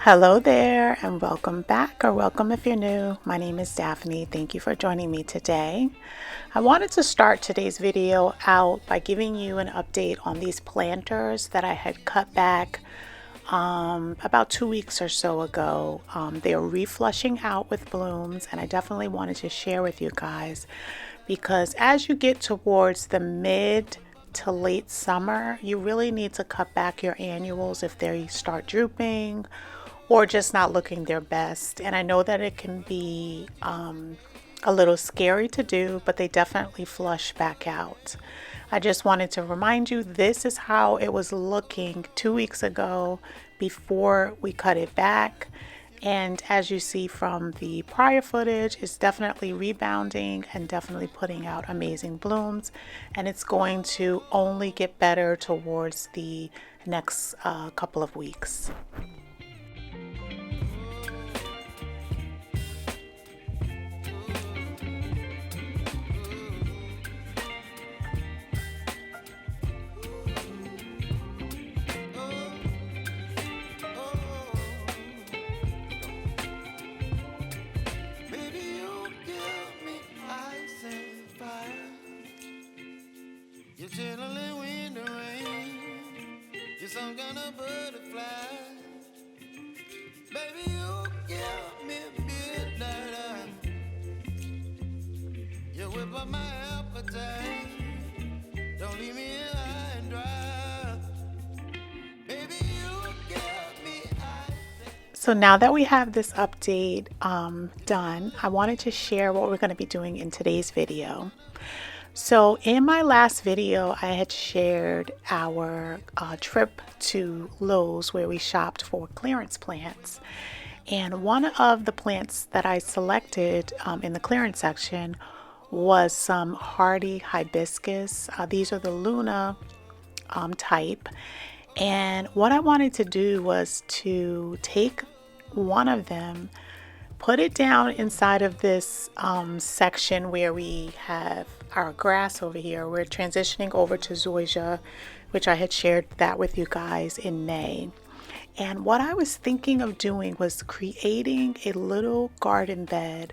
Hello there and welcome back, or welcome if you're new. My name is Daphne. Thank you for joining me today. I wanted to start today's video out by giving you an update on these planters that I had cut back about 2 weeks or so ago. They are reflushing out with blooms, and I definitely wanted to share with you guys because as you get towards the mid to late summer, you really need to cut back your annuals if they start drooping or just not looking their best. And I know that it can be a little scary to do, but they definitely flush back out. I just wanted to remind you, this is how it was looking 2 weeks ago before we cut it back. And as you see from the prior footage, it's definitely rebounding and definitely putting out amazing blooms. And it's going to only get better towards the next couple of weeks. You're chilling when the rain. You're some kind of butterfly. Baby, you give me midnight. You whip up my appetite. Don't leave me high and dry. Baby, you give me ice. So now that we have this update done, I wanted to share what we're going to be doing in today's video. So in my last video, I had shared our trip to Lowe's where we shopped for clearance plants. And one of the plants that I selected in the clearance section was some hardy hibiscus. These are the Luna type. And what I wanted to do was to take one of them, put it down inside of this section where we have our grass over here. We're transitioning over to zoysia, which I had shared that with you guys in May. And what I was thinking of doing was creating a little garden bed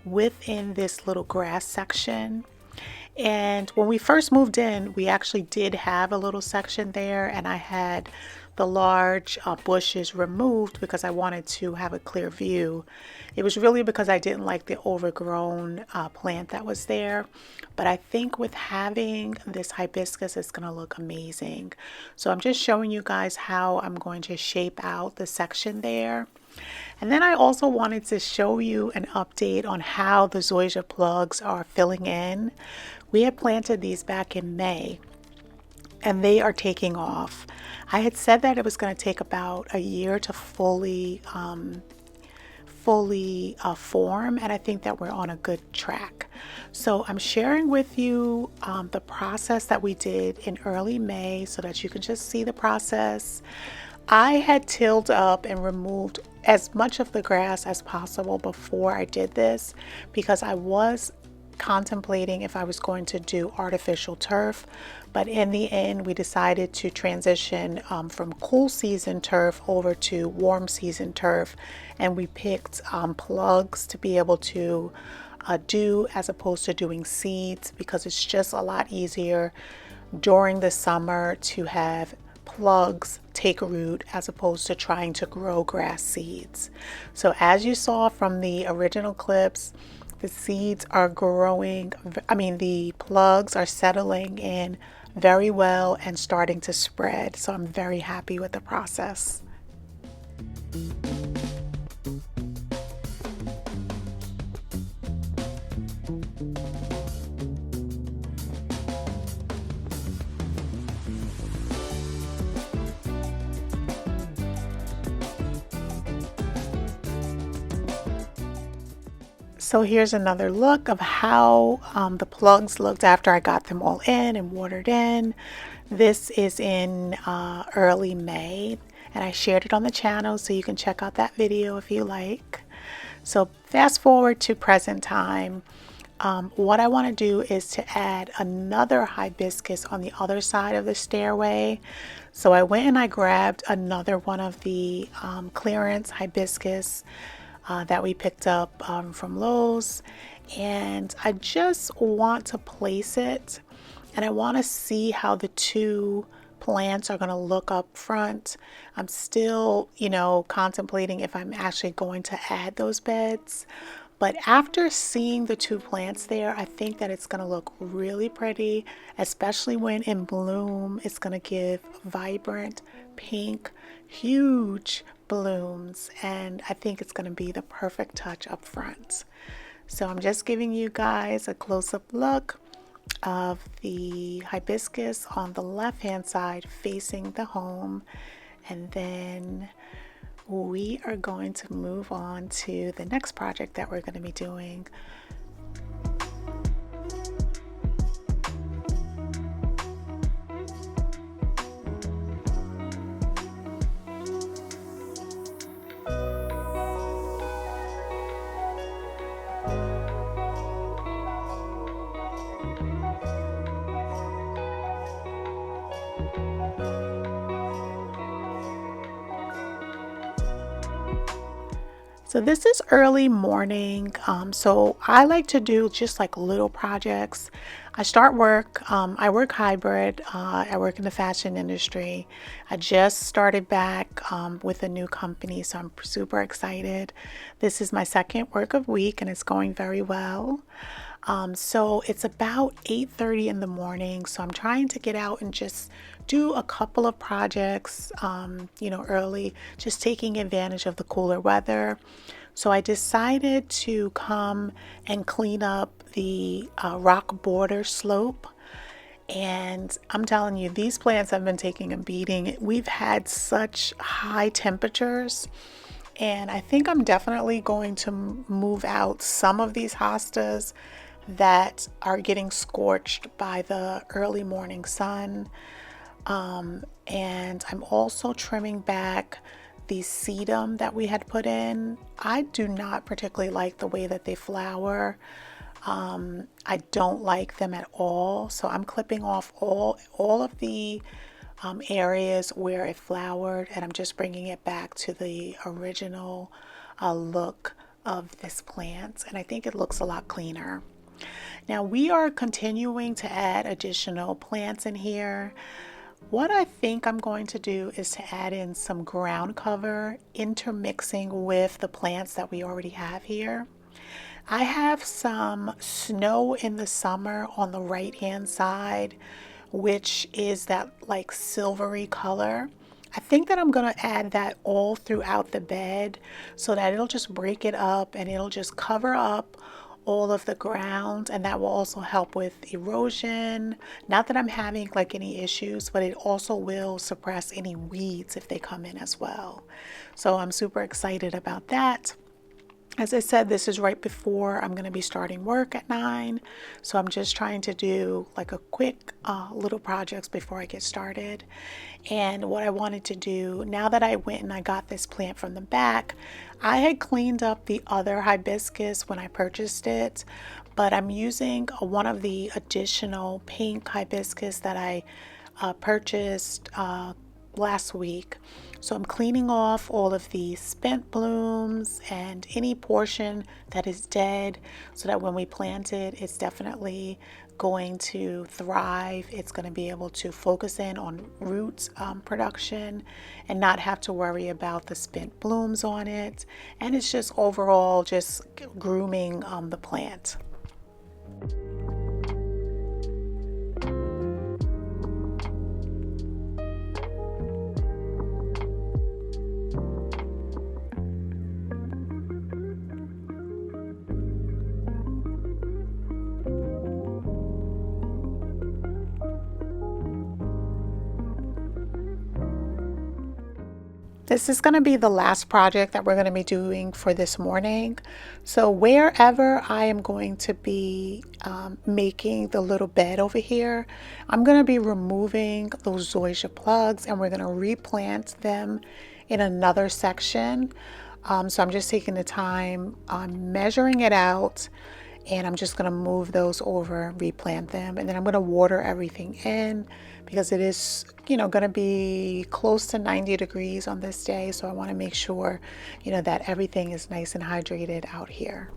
within this little grass section. And when we first moved in, we actually did have a little section there, and I had the large bushes removed because I wanted to have a clear view. It was really because I didn't like the overgrown plant that was there. But I think with having this hibiscus, it's going to look amazing. So I'm just showing you guys how I'm going to shape out the section there. And then I also wanted to show you an update on how the zoysia plugs are filling in. We had planted these back in May, and they are taking off. I had said that it was going to take about a year to fully form, and I think that we're on a good track. So I'm sharing with you the process that we did in early May so that you can just see the process. I had tilled up and removed as much of the grass as possible before I did this because I was contemplating if I was going to do artificial turf, but in the end we decided to transition from cool season turf over to warm season turf, and we picked plugs to be able to do as opposed to doing seeds because it's just a lot easier during the summer to have plugs take root as opposed to trying to grow grass seeds. So as you saw from the original clips, the seeds are growing, the plugs are settling in very well and starting to spread. So I'm very happy with the process. So here's another look of how the plugs looked after I got them all in and watered in. This is in early May, and I shared it on the channel, so you can check out that video if you like. So fast forward to present time. what I want to do is to add another hibiscus on the other side of the stairway. So I went and I grabbed another one of the clearance hibiscus that we picked up from Lowe's, and I just want to place it, and I want to see how the two plants are going to look up front. I'm still, contemplating if I'm actually going to add those beds. But after seeing the two plants there, I think that it's going to look really pretty, especially when in bloom. It's going to give vibrant pink, huge blooms, and I think it's going to be the perfect touch up front. So I'm just giving you guys a close-up look of the hibiscus on the left-hand side facing the home, and then we are going to move on to the next project that we're going to be doing. So this is early morning, so I like to do just like little projects. I start work, I work hybrid, I work in the fashion industry. I just started back with a new company, so I'm super excited. This is my second work of week and it's going very well. So it's about 8:30 in the morning, so I'm trying to get out and just do a couple of projects, early, just taking advantage of the cooler weather. So I decided to come and clean up the rock border slope. And I'm telling you, these plants have been taking a beating. We've had such high temperatures. And I think I'm definitely going to move out some of these hostas that are getting scorched by the early morning sun. And I'm also trimming back the sedum that we had put in. I do not particularly like the way that they flower. I don't like them at all. So I'm clipping off all of the areas where it flowered, and I'm just bringing it back to the original look of this plant. And I think it looks a lot cleaner. Now we are continuing to add additional plants in here. What I think I'm going to do is to add in some ground cover, intermixing with the plants that we already have here. I have some snow in the summer on the right hand side, which is that like silvery color. I think that I'm going to add that all throughout the bed so that it'll just break it up and it'll just cover up all of the ground, and that will also help with erosion. Not that I'm having like any issues, but it also will suppress any weeds if they come in as well. So I'm super excited about that. As I said, this is right before I'm going to be starting work at 9. So I'm just trying to do like a quick little projects before I get started. And what I wanted to do, now that I went and I got this plant from the back, I had cleaned up the other hibiscus when I purchased it, but I'm using one of the additional pink hibiscus that I purchased last week. So I'm cleaning off all of the spent blooms and any portion that is dead so that when we plant it, it's definitely going to thrive. It's going to be able to focus in on root production and not have to worry about the spent blooms on it. And it's just overall just grooming the plant. This is going to be the last project that we're going to be doing for this morning. So wherever I am going to be making the little bed over here, I'm going to be removing those zoysia plugs and we're going to replant them in another section. So I'm just taking the time, measuring it out, and I'm just going to move those over, replant them, and then I'm going to water everything in because it is, you know, going to be close to 90 degrees on this day. So I want to make sure, you know, that everything is nice and hydrated out here.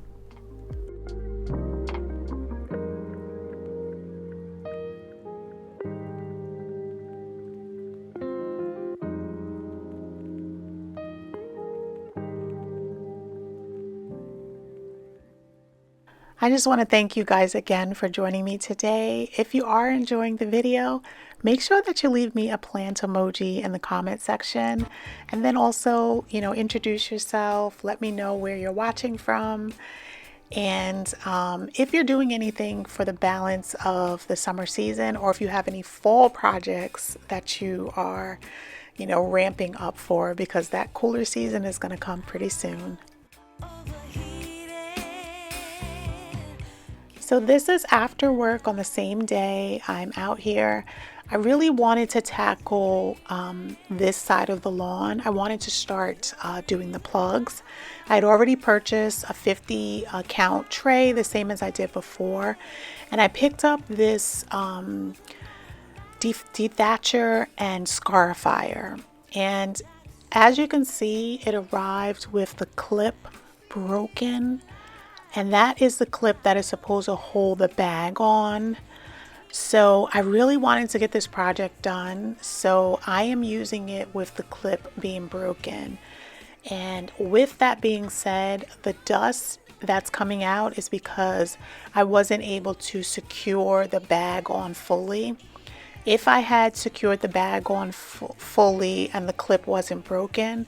I just want to thank you guys again for joining me today. If you are enjoying the video, make sure that you leave me a plant emoji in the comment section, and then also, you know, introduce yourself, let me know where you're watching from, and if you're doing anything for the balance of the summer season, or if you have any fall projects that you are, you know, ramping up for, because that cooler season is going to come pretty soon. So this is after work on the same day. I'm out here. I really wanted to tackle this side of the lawn. I wanted to start doing the plugs. I had already purchased a 50 count tray, the same as I did before. And I picked up this dethatcher and scarifier. And as you can see, it arrived with the clip broken. And that is the clip that is supposed to hold the bag on. So I really wanted to get this project done. So I am using it with the clip being broken. And with that being said, the dust that's coming out is because I wasn't able to secure the bag on fully. If I had secured the bag on fully and the clip wasn't broken,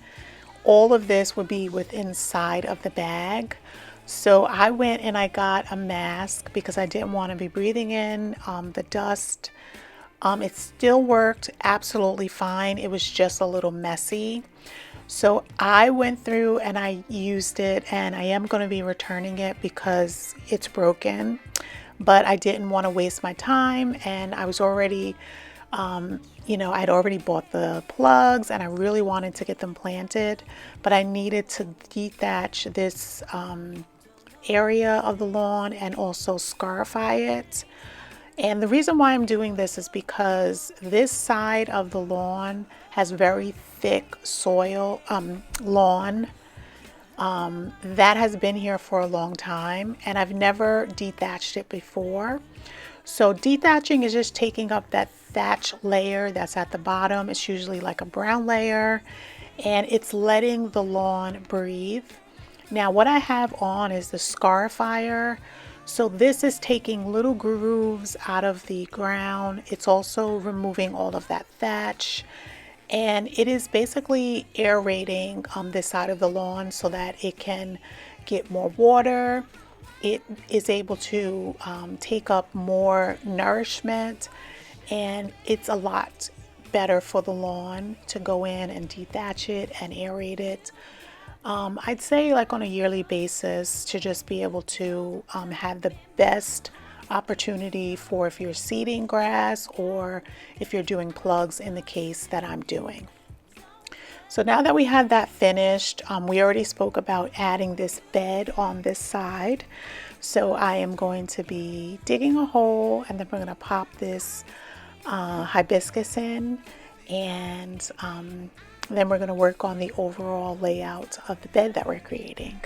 all of this would be within inside of the bag. So I went and I got a mask because I didn't want to be breathing in the dust. It still worked absolutely fine. It was just a little messy. So I went through and I used it, and I am going to be returning it because it's broken. But I didn't want to waste my time, and I was already, you know, I'd already bought the plugs and I really wanted to get them planted, but I needed to dethatch this area of the lawn and also scarify it. And the reason why I'm doing this is because this side of the lawn has very thick soil, lawn that has been here for a long time, and I've never dethatched it before. So dethatching is just taking up that thatch layer that's at the bottom. It's usually like a brown layer, and it's letting the lawn breathe. Now what I have on is the scarifier. So this is taking little grooves out of the ground. It's also removing all of that thatch, and it is basically aerating this side of the lawn so that it can get more water. It is able to take up more nourishment, and it's a lot better for the lawn to go in and dethatch it and aerate it. I'd say like on a yearly basis, to just be able to have the best opportunity for if you're seeding grass or if you're doing plugs in the case that I'm doing. So now that we have that finished, we already spoke about adding this bed on this side. So I am going to be digging a hole, and then we're going to pop this hibiscus in, and then we're going to work on the overall layout of the bed that we're creating.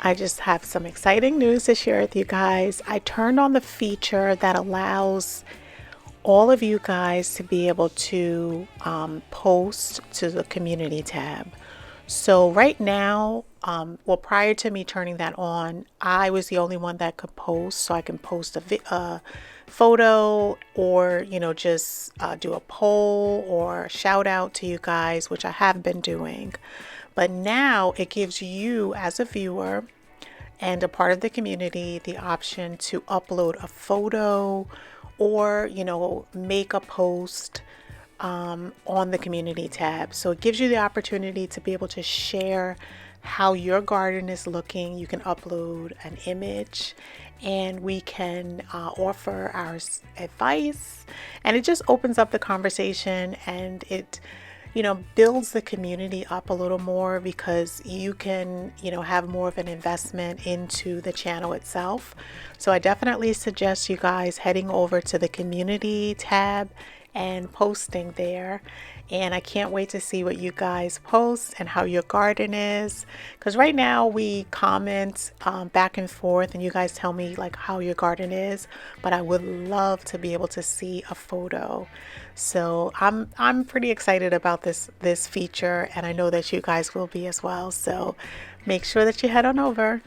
I just have some exciting news to share with you guys. I turned on the feature that allows all of you guys to be able to post to the community tab. So right now, well, prior to me turning that on, I was the only one that could post. So I can post a photo, or, you know, just do a poll or shout out to you guys, which I have been doing. But now it gives you as a viewer and a part of the community the option to upload a photo or, make a post on the community tab. So it gives you the opportunity to be able to share how your garden is looking. You can upload an image and we can offer our advice, and it just opens up the conversation, and it builds the community up a little more because you can, have more of an investment into the channel itself. So I definitely suggest you guys heading over to the community tab and posting there. And I can't wait to see what you guys post and how your garden is, because right now we comment back and forth and you guys tell me like how your garden is, but I would love to be able to see a photo. So I'm pretty excited about this feature, and I know that you guys will be as well. So make sure that you head on over.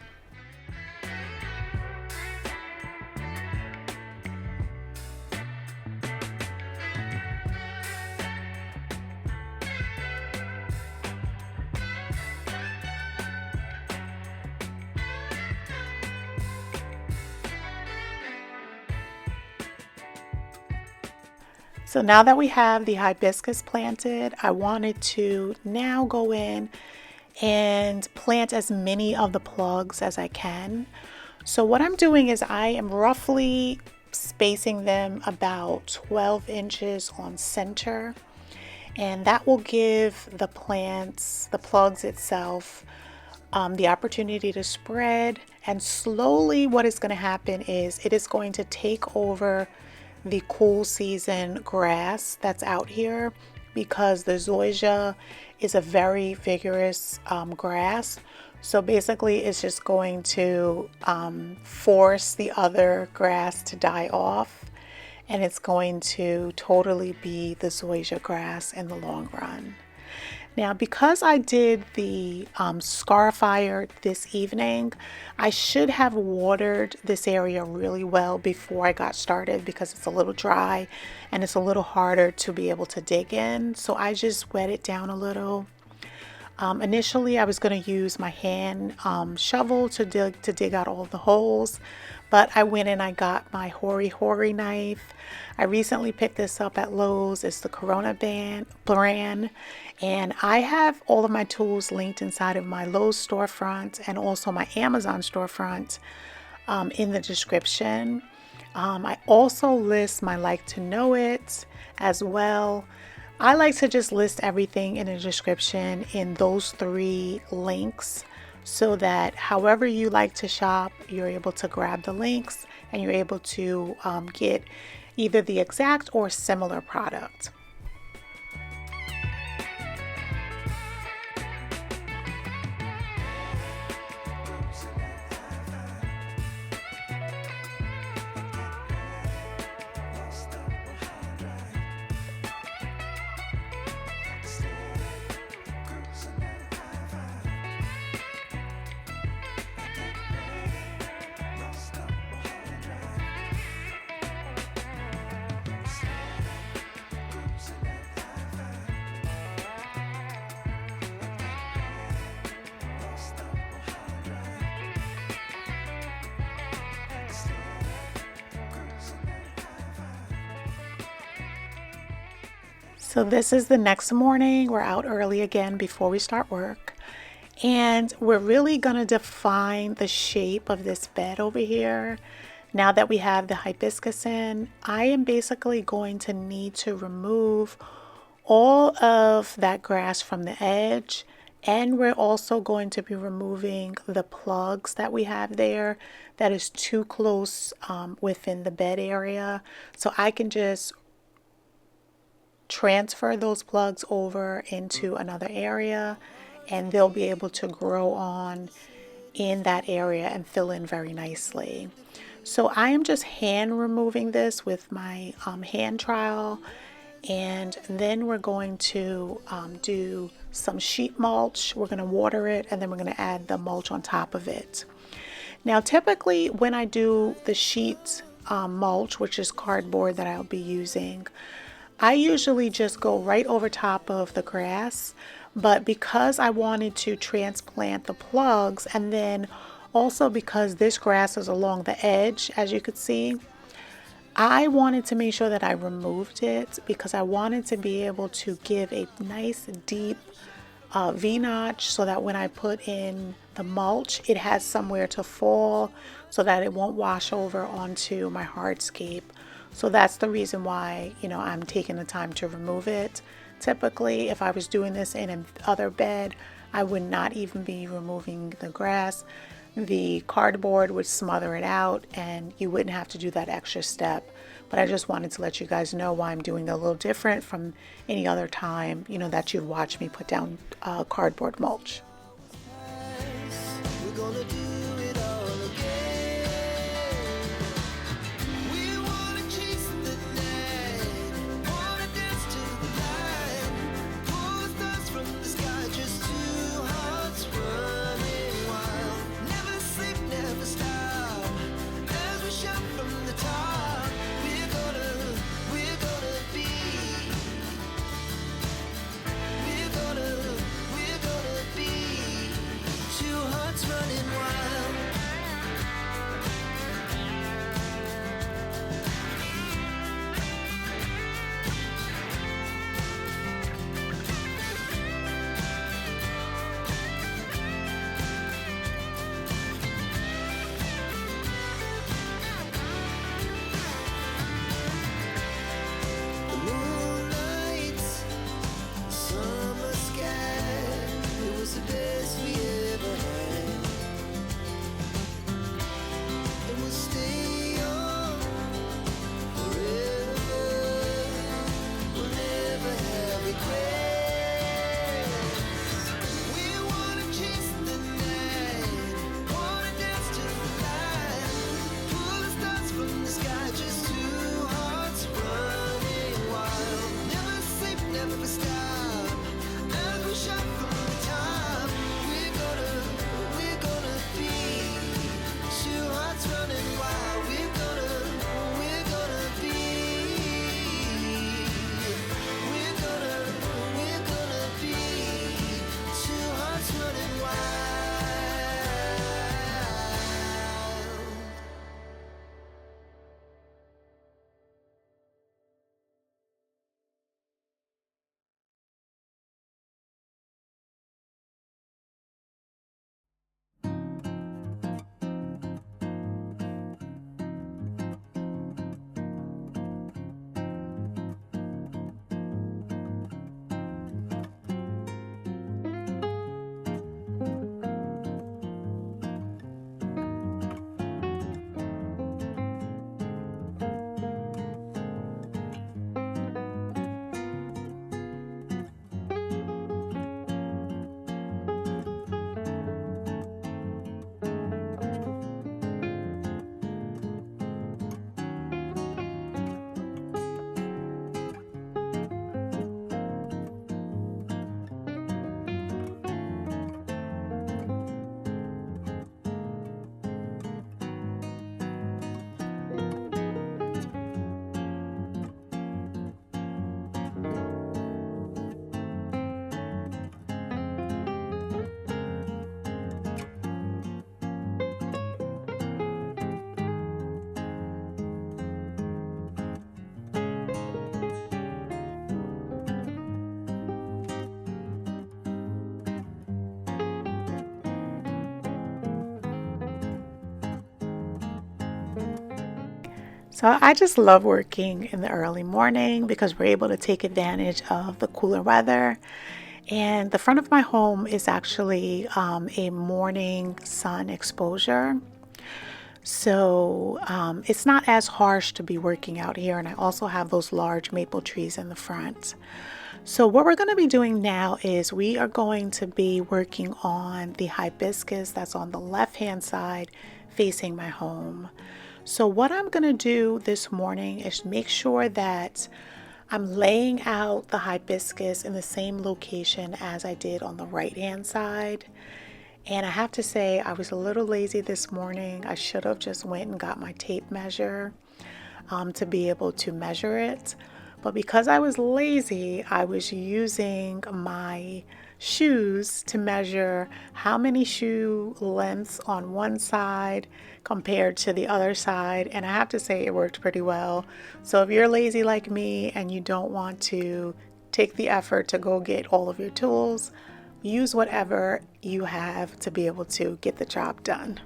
So now that we have the hibiscus planted, I wanted to now go in and plant as many of the plugs as I can. So what I'm doing is I am roughly spacing them about 12 inches on center, and that will give the plants, the plugs itself, the opportunity to spread. And slowly what is going to happen is it is going to take over the cool season grass that's out here, because the zoysia is a very vigorous grass. So basically it's just going to force the other grass to die off, and it's going to totally be the zoysia grass in the long run. Now, because I did the scarifier this evening, I should have watered this area really well before I got started, because it's a little dry and it's a little harder to be able to dig in. So I just wet it down a little. Initially, I was going to use my hand shovel to dig out all the holes, but I went and I got my Hori knife. I recently picked this up at Lowe's. It's the Corona brand, and I have all of my tools linked inside of my Lowe's storefront and also my Amazon storefront in the description. I also list my like to know it as well. I like to just list everything in the description in those 3 links, so that however you like to shop, you're able to grab the links and you're able to get either the exact or similar product. So this is the next morning. We're out early again before we start work. And we're really going to define the shape of this bed over here. Now that we have the hibiscus in, I am basically going to need to remove all of that grass from the edge. And we're also going to be removing the plugs that we have there that is too close within the bed area. So I can just transfer those plugs over into another area, and they'll be able to grow on in that area and fill in very nicely. So I am just hand removing this with my hand trowel, and then we're going to do some sheet mulch. We're going to water it, and then we're going to add the mulch on top of it. Now typically when I do the sheet mulch, which is cardboard that I'll be using, I usually just go right over top of the grass, but because I wanted to transplant the plugs and then Also, because this grass is along the edge, as you could see, I wanted to make sure that I removed it because I wanted to be able to give a nice deep V-notch so that when I put in the mulch, it has somewhere to fall so that it won't wash over onto my hardscape. So that's the reason why, I'm taking the time to remove it. Typically, if I was doing this in another bed, I would not even be removing the grass. The cardboard would smother it out and you wouldn't have to do that extra step. But I just wanted to let you guys know why I'm doing it a little different from any other time, that you'd watch me put down cardboard mulch. We're gonna do it all again. We wanna chase the night, wanna dance to the light, pull the stars from the sky, just two hearts running wild. Never sleep, never stop, as we shout from the top. We're gonna be, we're gonna be two hearts running wild. The moonlight, summer sky, it was the best we ever had. And we'll stay on forever. We'll never have regrets. We wanna chase the night, wanna dance to the light, pull the stars from the sky, just two hearts running wild. Never sleep, never stop, as we shout from the top. We're gonna be two hearts running wild. We're gonna be, we're gonna be two hearts running wild. So I just love working in the early morning because we're able to take advantage of the cooler weather. And the front of my home is actually a morning sun exposure. So it's not as harsh to be working out here. And I also have those large maple trees in the front. So what we're going to be doing now is we are going to be working on the hibiscus that's on the left-hand side facing my home. So what I'm going to do this morning is make sure that I'm laying out the hibiscus in the same location as I did on the right-hand side. And I have to say, I was a little lazy this morning. I should have just went and got my tape measure to be able to measure it. But because I was lazy, I was using my shoes to measure how many shoe lengths on one side compared to the other side, and I have to say it worked pretty well. So if you're lazy like me and you don't want to take the effort to go get all of your tools, use whatever you have to be able to get the job done.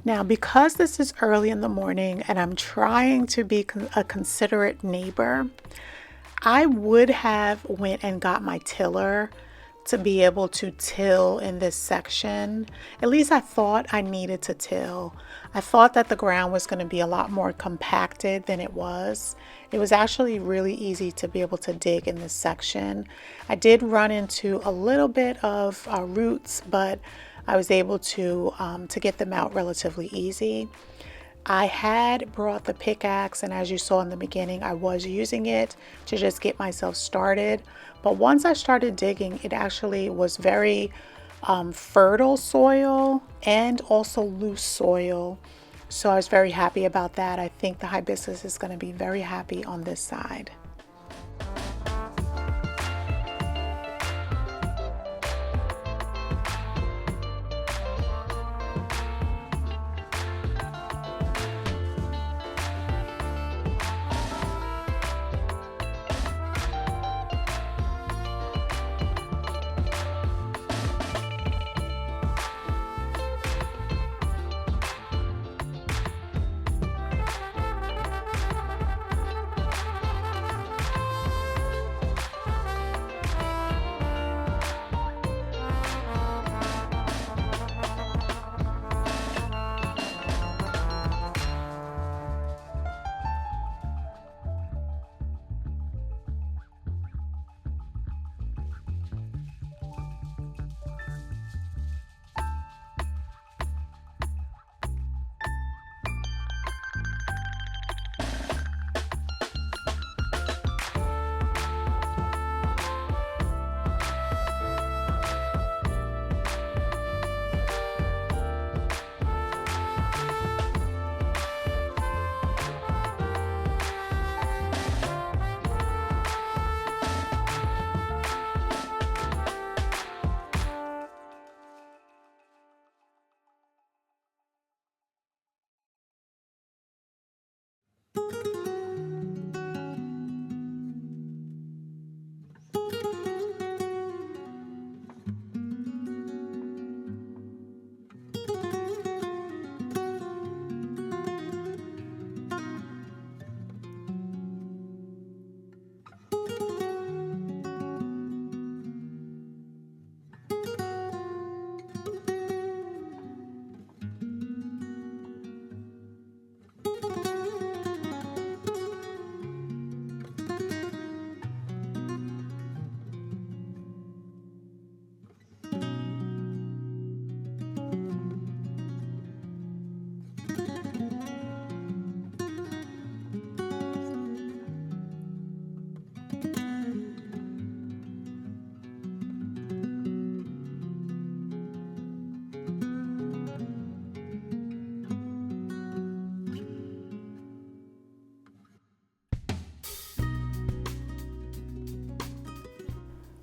Now, because this is early in the morning and I'm trying to be a considerate neighbor, I would have went and got my tiller to be able to till in this section. At least I thought I needed to till. I thought that the ground was going to be a lot more compacted than it was. It was actually really easy to be able to dig in this section. I did run into a little bit of roots, but I was able to get them out relatively easy. I had brought the pickaxe, and as you saw in the beginning, I was using it to just get myself started. But once I started digging, it actually was very fertile soil and also loose soil. So I was very happy about that. I think the hibiscus is going to be very happy on this side.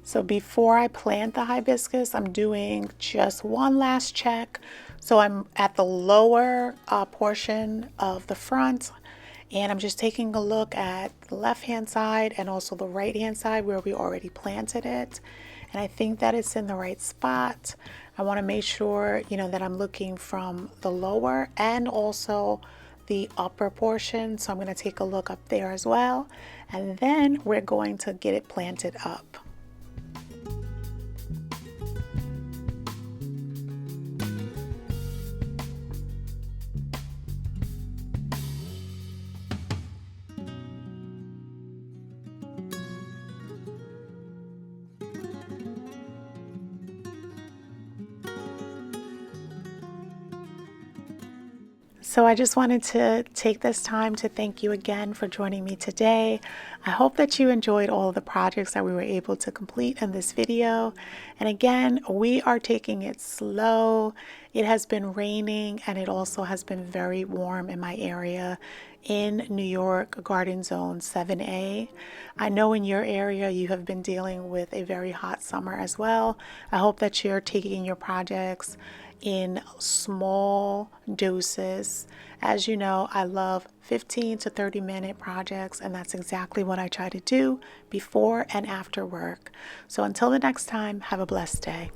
So before I plant the hibiscus, I'm doing just one last check. So I'm at the lower portion of the front, and I'm just taking a look at the left-hand side and also the right-hand side where we already planted it. And I think that it's in the right spot. I want to make sure, that I'm looking from the lower and also the upper portion. So I'm going to take a look up there as well. And then we're going to get it planted up. So I just wanted to take this time to thank you again for joining me today. I hope that you enjoyed all of the projects that we were able to complete in this video. And again, we are taking it slow. It has been raining and it also has been very warm in my area in New York, Garden Zone 7A. I know in your area you have been dealing with a very hot summer as well. I hope that you're taking your projects in small doses. As you know, I love 15 to 30-minute projects, and that's exactly what I try to do before and after work. So until the next time, have a blessed day.